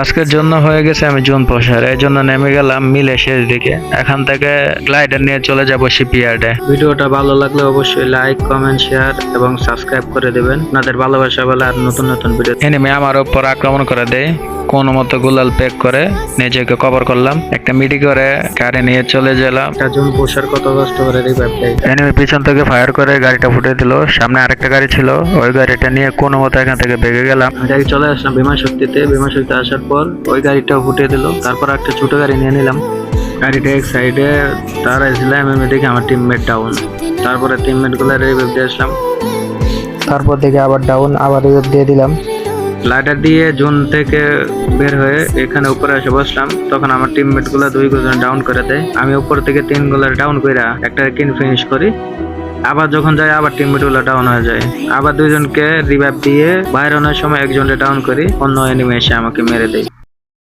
আজকের জন্য হয়ে গেছে আমি জুন প্রসার, এই জন্য নেমে গেলাম মিলে শেষ দিকে। এখান থেকে গ্লাইডার নিয়ে চলে যাবো শিপইয়ার্ডে। ভিডিওটা ভালো লাগলে অবশ্যই লাইক, কমেন্ট, শেয়ার এবং সাবস্ক্রাইব করে দেবেন। আপনাদের ভালোবাসা বলে আর নতুন নতুন ভিডিও। এনিমে আমার উপর আক্রমণ করে দেয়, কোনো মতো গুলাল প্যাক করে নিজেকে কভার করলাম, একটা মিডি করে গাড়ি নিয়ে চলে গেলাম। জুন প্রসার কত কষ্ট করে রিভাইভ দেয়। এনিমে পিছন থেকে ফায়ার করে গাড়িটা ফুটে দিল। সামনে আরেকটা গাড়ি ছিল, ওই গাড়িটা নিয়ে কোনো মতো এখান থেকে বেগে গেলাম। গাড়ি চলে আসলাম বিমান শক্তিতে। বিমান শক্তি আসার পর ওই গাড়িটাও ফুটিয়ে দিল। তারপর একটা ছোট গাড়ি নিয়ে নিলাম। গাড়িটা এক সাইডে দাঁড়াইছিলাম, আমি দেখি আমার টিমমেট ডাউন। তারপরে টিমমেট গুলো রিভাইভ দিয়ে আসলাম। তারপর দেখে আবার ডাউন, আবার রিভাইভ দিয়ে দিলাম। লাইটার দিয়ে জোন থেকে বের হয়ে এখানে উপরে এসে বসলাম। তখন আমার টিমমেট গুলা 2 জন ডাউন করে দেয়। আমি উপর থেকে 3 গুলার ডাউন করে একটা কিন ফিনিশ করি। আবার যখন যাই আবার টিমমেট গুলো ডাউন হয়ে যায়। আবার 2 জনকে রিভাইভ দিয়ে বাইরে আনার সময় একজনকে ডাউন করি, অন্য এনিমি এসে আমাকে মেরে দেয়।